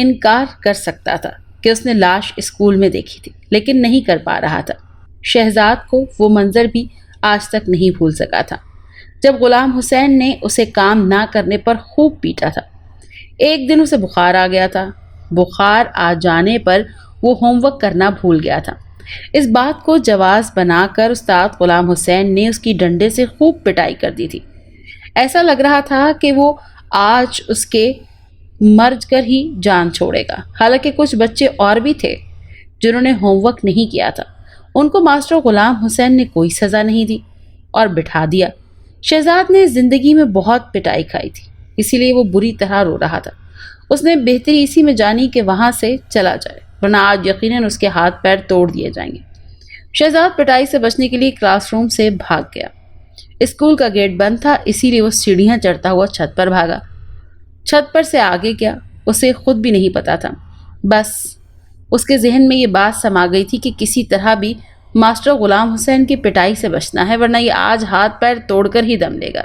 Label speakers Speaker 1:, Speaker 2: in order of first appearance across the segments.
Speaker 1: انکار کر سکتا تھا کہ اس نے لاش اسکول میں دیکھی تھی، لیکن نہیں کر پا رہا تھا۔ شہزاد کو وہ منظر بھی آج تک نہیں بھول سکا تھا جب غلام حسین نے اسے کام نہ کرنے پر خوب پیٹا تھا۔ ایک دن اسے بخار آ گیا تھا۔ بخار آ جانے پر وہ ہوم ورک کرنا بھول گیا تھا۔ اس بات کو جواز بنا کر استاد غلام حسین نے اس کی ڈنڈے سے خوب پٹائی کر دی تھی۔ ایسا لگ رہا تھا کہ وہ آج اس کے مر کر ہی جان چھوڑے گا۔ حالانکہ کچھ بچے اور بھی تھے جنہوں نے ہوم ورک نہیں کیا تھا۔ ان کو ماسٹر غلام حسین نے کوئی سزا نہیں دی اور بٹھا دیا۔ شہزاد نے زندگی میں بہت پٹائی کھائی تھی، اسی لیے وہ بری طرح رو رہا تھا۔ اس نے بہتری اسی میں جانی کہ وہاں سے چلا جائے، ورنہ آج یقیناً اس کے ہاتھ پیر توڑ دیے جائیں گے۔ شہزاد پٹائی سے بچنے کے لیے کلاس روم سے بھاگ گیا۔ اسکول کا گیٹ بند تھا، اسی لیے وہ سیڑھیاں چڑھتا ہوا چھت پر بھاگا۔ چھت پر سے آگے کیا اسے خود بھی نہیں پتا تھا۔ بس اس کے ذہن میں یہ بات سما گئی تھی کہ کسی طرح بھی ماسٹر غلام حسین کی پٹائی سے بچنا ہے، ورنہ یہ آج ہاتھ پیر توڑ کر ہی دم لے گا۔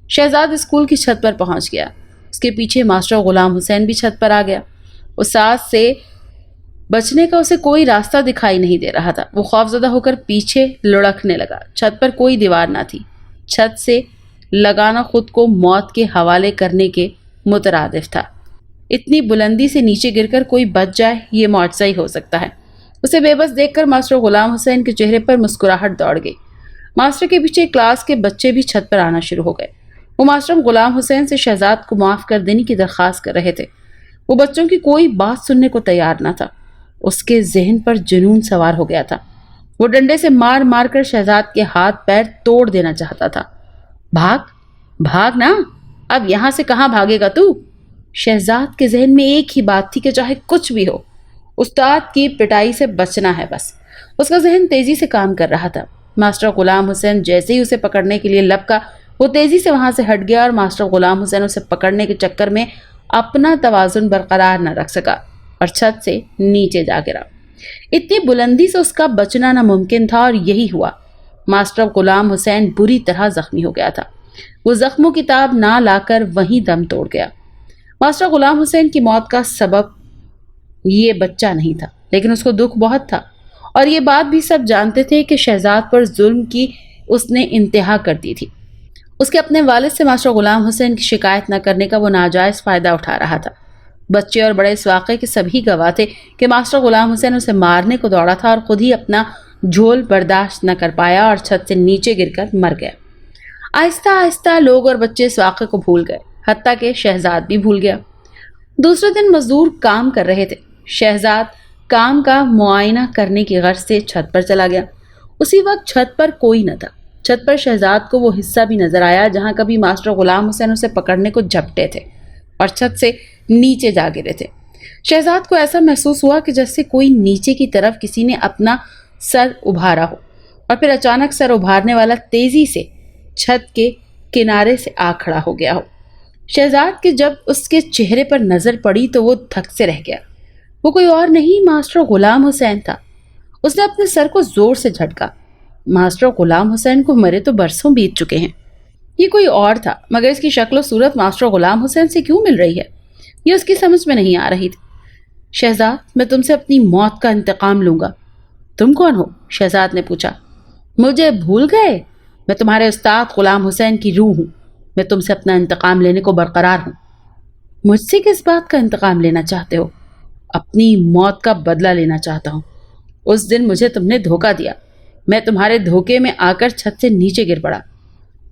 Speaker 1: شہزاد اسکول کی چھت پر پہنچ گیا۔ اس کے پیچھے ماسٹر غلام حسین بھی چھت پر آ گیا۔ استاد سے بچنے کا اسے کوئی راستہ دکھائی نہیں دے رہا تھا۔ وہ خوفزدہ ہو کر پیچھے لڑکنے لگا۔ چھت پر کوئی دیوار نہ تھی۔ چھت سے لگانا خود کو موت کے حوالے کرنے کے مترادف تھا۔ اتنی بلندی سے نیچے گر کر کوئی بچ جائے، یہ معجزہ ہی ہو سکتا ہے۔ اسے بے بس دیکھ کر ماسٹر غلام حسین کے چہرے پر مسکراہٹ دوڑ گئی۔ ماسٹر کے پیچھے کلاس کے بچے بھی چھت پر آنا شروع ہو گئے۔ وہ ماسٹر غلام حسین سے شہزاد کو معاف کر دینے کی درخواست کر رہے تھے۔ وہ بچوں کی کوئی بات سننے کو تیار نہ تھا۔ اس کے ذہن پر جنون سوار ہو گیا تھا۔ وہ ڈنڈے سے مار مار کر شہزاد کے ہاتھ پیر توڑ دینا چاہتا تھا۔ بھاگ بھاگ نا، اب یہاں سے کہاں بھاگے گا تو؟ شہزاد کے ذہن میں ایک ہی بات تھی کہ چاہے کچھ بھی ہو، استاد کی پٹائی سے بچنا ہے بس۔ اس کا ذہن تیزی سے کام کر رہا تھا۔ ماسٹر غلام حسین جیسے ہی اسے پکڑنے کے لیے لپکا، وہ تیزی سے وہاں سے ہٹ گیا اور ماسٹر غلام حسین اسے پکڑنے کے چکر میں اپنا توازن برقرار نہ رکھ سکا اور چھت سے نیچے جا گرا۔ اتنی بلندی سے اس کا بچنا ناممکن تھا، اور یہی ہوا۔ ماسٹر غلام حسین بری طرح زخمی ہو گیا تھا۔ وہ زخموں کی تاب نہ لا کر وہیں دم توڑ گیا۔ ماسٹر غلام حسین کی موت کا سبب یہ بچہ نہیں تھا، لیکن اس کو دکھ بہت تھا، اور یہ بات بھی سب جانتے تھے کہ شہزاد پر ظلم کی اس نے انتہا کر دی تھی۔ اس کے اپنے والد سے ماسٹر غلام حسین کی شکایت نہ کرنے کا وہ ناجائز فائدہ اٹھا رہا تھا۔ بچے اور بڑے اس واقعے کے سبھی گواہ تھے کہ ماسٹر غلام حسین اسے مارنے کو دوڑا تھا اور خود ہی اپنا جھول برداشت نہ کر پایا اور چھت سے نیچے گر کر مر گیا۔ آہستہ آہستہ لوگ اور بچے اس واقعے کو بھول گئے، حتیٰ کہ شہزاد بھی بھول گیا۔ دوسرے دن مزدور کام کر رہے تھے۔ شہزاد کام کا معائنہ کرنے کی غرض سے چھت پر چلا گیا۔ اسی وقت چھت پر کوئی نہ تھا۔ چھت پر شہزاد کو وہ حصہ بھی نظر آیا جہاں کبھی ماسٹر غلام حسین اسے پکڑنے کو جھپٹے تھے اور چھت سے نیچے جا گرے تھے۔ شہزاد کو ایسا محسوس ہوا کہ جیسے کوئی نیچے کی طرف کسی نے اپنا سر ابھارا ہو، اور پھر اچانک سر ابھارنے والا تیزی سے چھت کے کنارے سے آ کھڑا ہو گیا ہو۔ شہزاد کے جب اس کے چہرے پر نظر پڑی تو وہ دھک سے رہ گیا۔ وہ کوئی اور نہیں، ماسٹر غلام حسین تھا۔ اس نے اپنے سر کو زور سے جھٹکا۔ ماسٹر غلام حسین کو مرے تو برسوں بیت چکے ہیں۔ یہ کوئی اور تھا، مگر اس کی شکل و صورت ماسٹر غلام حسین سے کیوں مل رہی ہے، یہ اس کی سمجھ میں نہیں آ رہی تھی۔ شہزاد، میں تم سے اپنی موت کا انتقام لوں گا۔ تم کون ہو؟ شہزاد نے پوچھا۔ مجھے بھول گئے؟ میں تمہارے استاد غلام حسین کی روح ہوں۔ میں تم سے اپنا انتقام لینے کو برقرار ہوں۔ مجھ سے کس بات کا انتقام لینا چاہتے ہو؟ اپنی موت کا بدلہ لینا چاہتا ہوں۔ اس دن مجھے تم نے دھوکہ دیا، میں تمہارے دھوکے میں آ کر چھت سے نیچے گر پڑا۔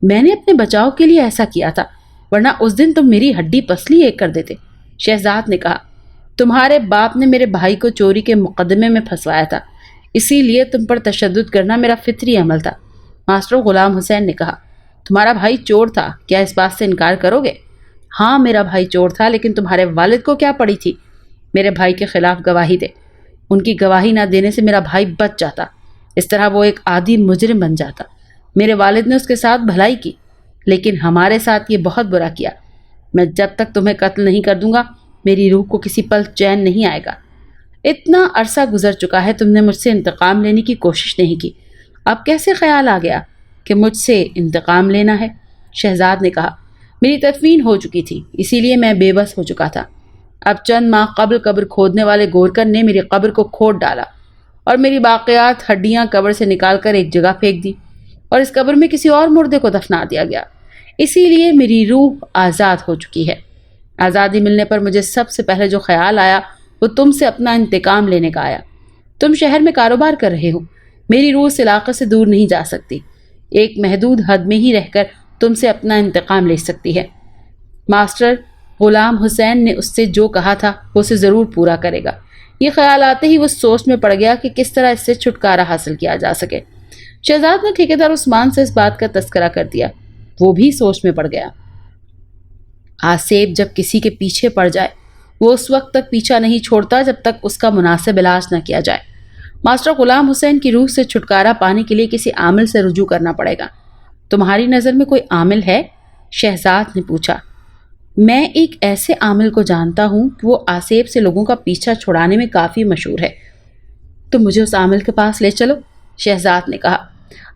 Speaker 1: میں نے اپنے بچاؤ کے لیے ایسا کیا تھا، ورنہ اس دن تم میری ہڈی پسلی ایک کر دیتے۔ شہزاد نے کہا، تمہارے باپ نے میرے بھائی کو چوری کے مقدمے میں پھنسوایا تھا، اسی لیے تم پر تشدد کرنا میرا فطری عمل تھا۔ ماسٹر غلام حسین نے کہا، تمہارا بھائی چور تھا، کیا اس بات سے انکار کرو گے؟ ہاں، میرا بھائی چور تھا، لیکن تمہارے والد کو کیا پڑی تھی؟ میرے بھائی کے خلاف گواہی دے۔ ان کی گواہی نہ دینے سے میرا بھائی بچ جاتا، اس طرح وہ ایک عادی مجرم بن جاتا۔ میرے والد نے اس کے ساتھ بھلائی کی، لیکن ہمارے ساتھ یہ بہت برا کیا۔ میں جب تک تمہیں قتل نہیں کر دوں گا، میری روح کو کسی پل چین نہیں آئے گا۔ اتنا عرصہ گزر چکا ہے، تم نے مجھ سے انتقام لینے کی کوشش نہیں کی، اب کیسے خیال آ گیا کہ مجھ سے انتقام لینا ہے؟ شہزاد نے کہا، میری تدفین ہو چکی تھی، اسی لیے میں بے بس ہو چکا تھا۔ اب چند ماہ قبل قبر کھودنے والے گورکن نے میری قبر کو کھود ڈالا اور میری باقیات ہڈیاں قبر سے نکال کر ایک جگہ پھینک دی اور اس قبر میں کسی اور مردے کو دفنا دیا گیا۔ اسی لیے میری روح آزاد ہو چکی ہے۔ آزادی ملنے پر مجھے سب سے پہلے جو خیال آیا وہ تم سے اپنا انتقام لینے کا آیا۔ تم شہر میں کاروبار کر رہے ہو، میری روح اس علاقے سے دور نہیں جا سکتی، ایک محدود حد میں ہی رہ کر تم سے اپنا انتقام لے سکتی ہے۔ ماسٹر غلام حسین نے اس سے جو کہا تھا وہ اسے ضرور پورا کرے گا۔ یہ خیال آتے ہی وہ سوچ میں پڑ گیا کہ کس طرح اس سے چھٹکارا حاصل کیا جا سکے۔ شہزاد نے ٹھیکیدار عثمان سے اس بات کا تذکرہ کر دیا۔ وہ بھی سوچ میں پڑ گیا۔ آصف جب کسی کے پیچھے پڑ جائے وہ اس وقت تک پیچھا نہیں چھوڑتا جب تک اس کا مناسب علاج نہ کیا جائے۔ ماسٹر غلام حسین کی روح سے چھٹکارا پانے کے لیے کسی عامل سے رجوع کرنا پڑے گا۔ تمہاری نظر میں کوئی عامل ہے؟ شہزاد نے پوچھا۔ میں ایک ایسے عامل کو جانتا ہوں کہ وہ آصف سے لوگوں کا پیچھا چھڑانے میں کافی مشہور ہے۔ تم مجھے اس عامل کے پاس لے چلو، شہزاد نے کہا۔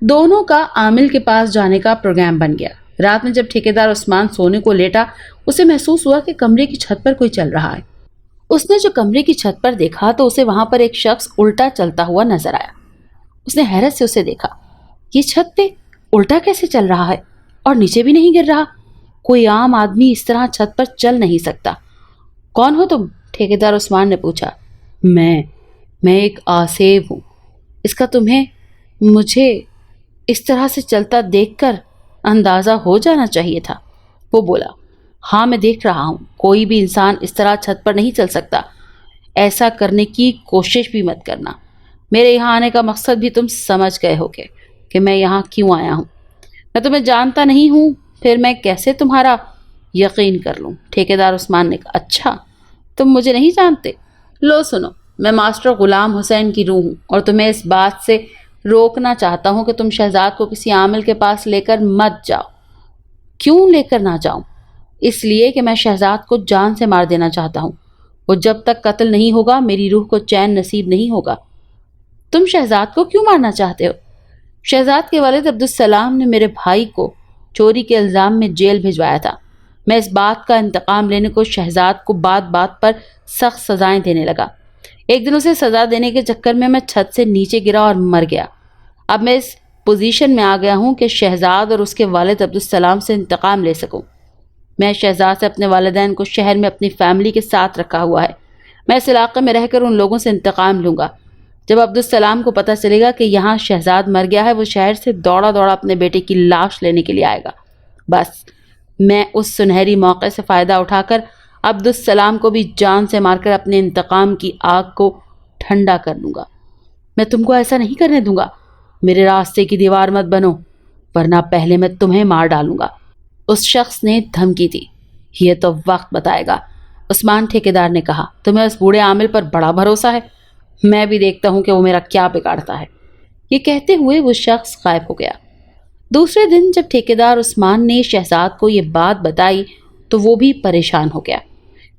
Speaker 1: دونوں کا عامل کے پاس جانے کا پروگرام بن گیا۔ رات میں جب ٹھیکیدار عثمان سونے کو لیٹا اسے محسوس ہوا کہ کمرے کی چھت پر کوئی چل رہا ہے۔ اس نے جو کمرے کی چھت پر دیکھا تو اسے وہاں پر ایک شخص الٹا چلتا ہوا نظر آیا۔ اس نے حیرت سے اسے دیکھا۔ یہ چھت پہ الٹا کیسے چل رہا ہے اور نیچے بھی نہیں گر رہا؟ کوئی عام آدمی اس طرح چھت پر چل نہیں سکتا۔ کون ہو تم؟ ٹھیکیدار عثمان نے پوچھا۔ میں ایک آصف ہوں۔ اس کا تمہیں مجھے اس طرح سے چلتا دیکھ کر اندازہ ہو جانا چاہیے تھا، وہ بولا۔ ہاں میں دیکھ رہا ہوں، کوئی بھی انسان اس طرح چھت پر نہیں چل سکتا۔ ایسا کرنے کی کوشش بھی مت کرنا۔ میرے یہاں آنے کا مقصد بھی تم سمجھ گئے ہوگے کہ میں یہاں کیوں آیا ہوں۔ میں تمہیں جانتا نہیں ہوں، پھر میں کیسے تمہارا یقین کر لوں؟ ٹھیکیدار عثمان نے کہا۔ اچھا تم مجھے نہیں جانتے؟ لو سنو، میں ماسٹر غلام حسین کی روح ہوں اور تمہیں اس بات سے روکنا چاہتا ہوں کہ تم شہزاد کو کسی عامل کے پاس لے کر مت جاؤ۔ کیوں لے کر نہ جاؤں؟ اس لیے کہ میں شہزاد کو جان سے مار دینا چاہتا ہوں۔ وہ جب تک قتل نہیں ہوگا میری روح کو چین نصیب نہیں ہوگا۔ تم شہزاد کو کیوں مارنا چاہتے ہو؟ شہزاد کے والد عبدالسلام نے میرے بھائی کو چوری کے الزام میں جیل بھجوایا تھا۔ میں اس بات کا انتقام لینے کو شہزاد کو بات بات پر سخت سزائیں دینے لگا۔ ایک دن اسے سزا دینے کے چکر میں چھت سے نیچے گرا اور مر گیا۔ اب میں اس پوزیشن میں آ گیا ہوں کہ شہزاد اور اس کے والد عبدالسلام سے انتقام لے سکوں۔ میں شہزاد سے اپنے والدین کو شہر میں اپنی فیملی کے ساتھ رکھا ہوا ہے۔ میں اس علاقے میں رہ کر ان لوگوں سے انتقام لوں گا۔ جب عبدالسلام کو پتہ چلے گا کہ یہاں شہزاد مر گیا ہے وہ شہر سے دوڑا دوڑا اپنے بیٹے کی لاش لینے کے لیے آئے گا۔ بس میں اس سنہری موقع سے فائدہ اٹھا کر عبدالسلام کو بھی جان سے مار کر اپنے انتقام کی آگ کو ٹھنڈا کر لوں گا۔ میں تم کو ایسا نہیں کرنے دوں گا۔ میرے راستے کی دیوار مت بنو ورنہ پہلے میں تمہیں مار ڈالوں گا۔ اس شخص نے دھمکی دی۔ یہ تو وقت بتائے گا، عثمان ٹھیکیدار نے کہا۔ تمہیں اس بوڑھے عامل پر بڑا بھروسہ ہے، میں بھی دیکھتا ہوں کہ وہ میرا کیا بگاڑتا ہے۔ یہ کہتے ہوئے وہ شخص غائب ہو گیا۔ دوسرے دن جب ٹھیکیدار عثمان نے شہزاد کو یہ بات بتائی تو وہ بھی پریشان ہو گیا۔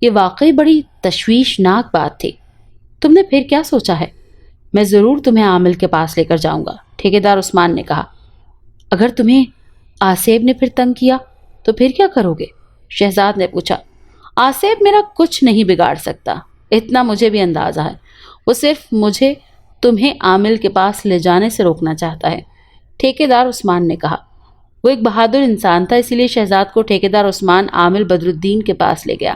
Speaker 1: یہ واقعی بڑی تشویشناک بات تھی۔ تم نے پھر کیا سوچا ہے؟ میں ضرور تمہیں عامل کے پاس لے کر جاؤں گا، ٹھیکیدار عثمان نے کہا۔ اگر تمہیں آصف نے پھر تنگ کیا تو پھر کیا کرو گے؟ شہزاد نے پوچھا۔ آصف میرا کچھ نہیں بگاڑ سکتا، اتنا مجھے بھی اندازہ ہے۔ وہ صرف مجھے تمہیں عامل کے پاس لے جانے سے روکنا چاہتا ہے، ٹھیکیدار عثمان نے کہا۔ وہ ایک بہادر انسان تھا، اسی لیے شہزاد کو ٹھیکیدار عثمان عامل بدر الدین کے پاس لے گیا۔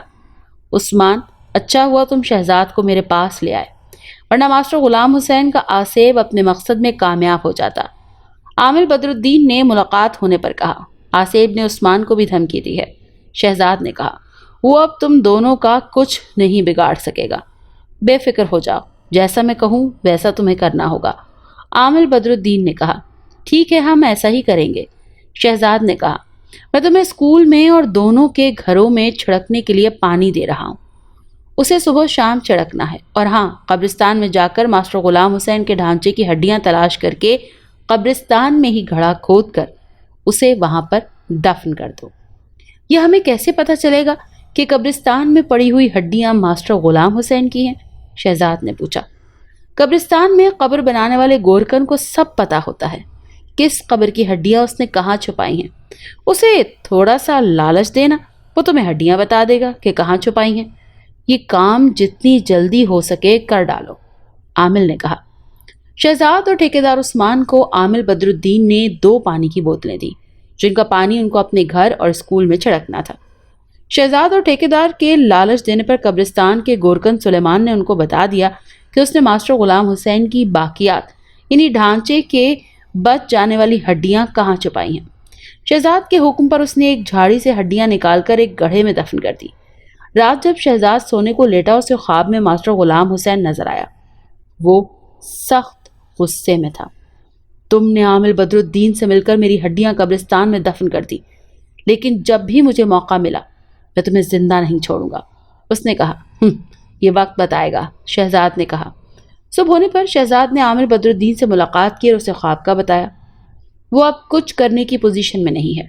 Speaker 1: عثمان، اچھا ہوا تم شہزاد کو میرے پاس لے آئے، ورنہ ماسٹر غلام حسین کا آصف اپنے مقصد میں کامیاب ہو جاتا۔ عامل بدر الدین نے ملاقات ہونے پر کہا۔ آصف نے عثمان کو بھی دھمکی دی ہے، شہزاد نے کہا۔ وہ اب تم دونوں کا کچھ نہیں بگاڑ سکے گا، بے فکر ہو جاؤ، جیسا میں کہوں ویسا تمہیں کرنا ہوگا، عامل بدر الدین نے کہا۔ ٹھیک ہے، ہم ایسا ہی کریں گے، شہزاد نے کہا۔ میں تمہیں اسکول میں اور دونوں کے گھروں میں چھڑکنے کے لیے پانی دے رہا ہوں، اسے صبح شام چھڑکنا ہے۔ اور ہاں، قبرستان میں جا کر ماسٹر غلام حسین کے ڈھانچے کی ہڈیاں تلاش کر کے قبرستان میں ہی گڑھا کھود کر اسے وہاں پر دفن کر دو۔ یہ ہمیں کیسے پتہ چلے گا کہ قبرستان میں پڑی ہوئی ہڈیاں ماسٹر غلام حسین کی ہیں؟ شہزاد نے پوچھا۔ قبرستان میں قبر بنانے والے گورکن کو سب پتہ ہوتا ہے کس قبر کی ہڈیاں اس نے کہاں چھپائی ہیں۔ اسے تھوڑا سا لالچ دینا، وہ تمہیں ہڈیاں بتا دے گا کہ کہاں چھپائی ہیں۔ یہ کام جتنی جلدی ہو سکے کر ڈالو، عامل نے کہا۔ شہزاد اور ٹھیکیدار عثمان کو عامل بدر الدین نے 2 پانی کی بوتلیں دی جن کا پانی ان کو اپنے گھر اور اسکول میں چھڑکنا تھا۔ شہزاد اور ٹھیکیدار کے لالچ دینے پر قبرستان کے گورکن سلیمان نے ان کو بتا دیا کہ اس نے ماسٹر غلام حسین کی باقیات یعنی ڈھانچے کے بچ جانے والی ہڈیاں کہاں چھپائی ہیں۔ شہزاد کے حکم پر اس نے ایک جھاڑی سے ہڈیاں نکال کر ایک گڑھے میں دفن کر دی۔ رات جب شہزاد سونے کو لیٹا اسے خواب میں ماسٹر غلام حسین نظر آیا۔ وہ سخت غصے میں تھا۔ تم نے عامل بدر الدین سے مل کر میری ہڈیاں قبرستان میں دفن کر دی، لیکن جب بھی مجھے موقع ملا میں تمہیں زندہ نہیں چھوڑوں گا، اس نے کہا۔ یہ وقت بتائے گا، شہزاد نے کہا۔ صبح ہونے پر شہزاد نے عامل بدر الدین سے ملاقات کی اور اسے خواب کا بتایا۔ وہ اب کچھ کرنے کی پوزیشن میں نہیں ہے،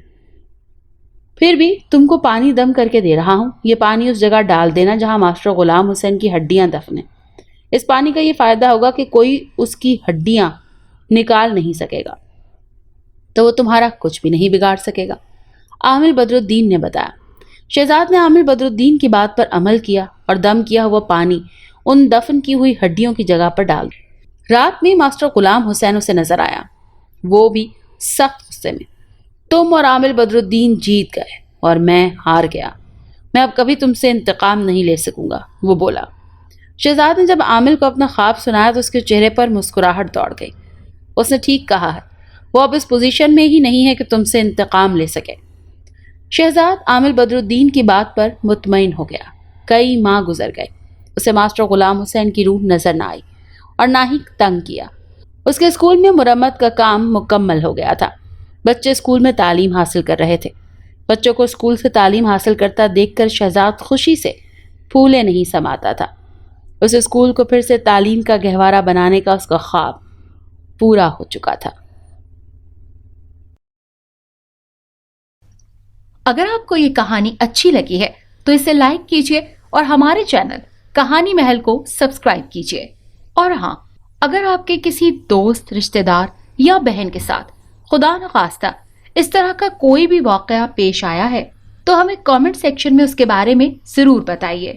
Speaker 1: پھر بھی تم کو پانی دم کر کے دے رہا ہوں۔ یہ پانی اس جگہ ڈال دینا جہاں ماسٹر غلام حسین کی ہڈیاں دفن ہیں۔ اس پانی کا یہ فائدہ ہوگا کہ کوئی اس کی ہڈیاں نکال نہیں سکے گا، تو وہ تمہارا کچھ بھی نہیں بگاڑ سکے گا، عامل بدر الدین نے بتایا۔ شہزاد نے عامل بدر الدین کی بات پر عمل کیا اور دم کیا ہوا پانی ان دفن کی ہوئی ہڈیوں کی جگہ پر ڈال دیا۔ رات میں ماسٹر غلام حسین اسے نظر آیا، وہ بھی سخت غصے میں۔ تم اور عامل بدر الدین جیت گئے اور میں ہار گیا، میں اب کبھی تم سے انتقام نہیں لے سکوں گا، وہ بولا۔ شہزاد نے جب عامل کو اپنا خواب سنایا تو اس کے چہرے پر مسکراہٹ دوڑ گئی۔ اس نے ٹھیک کہا ہے، وہ اب اس پوزیشن میں ہی نہیں ہے کہ تم سے انتقام لے سکے۔ شہزاد عامل بدر الدین کی بات پر مطمئن ہو گیا۔ کئی ماہ گزر گئے، اسے ماسٹر غلام حسین کی روح نظر نہ آئی اور نہ ہی تنگ کیا۔ اس کے اسکول میں مرمت کا کام مکمل ہو گیا تھا۔ بچے اسکول میں تعلیم حاصل کر رہے تھے۔ بچوں کو اسکول سے تعلیم حاصل کرتا دیکھ کر شہزاد خوشی سے پھولے نہیں سماتا تھا۔ اس اسکول کو پھر سے تعلیم کا گہوارہ بنانے کا اس کا خواب پورا ہو چکا تھا۔
Speaker 2: اگر آپ کو یہ کہانی اچھی لگی ہے تو اسے لائک کیجیے اور ہمارے چینل کہانی محل کو سبسکرائب کیجیے۔ اور ہاں، اگر آپ کے کسی دوست، رشتہ دار یا بہن کے ساتھ خدا نخواستہ اس طرح کا کوئی بھی واقعہ پیش آیا ہے تو ہمیں کامنٹ سیکشن میں اس کے بارے میں ضرور بتائیے۔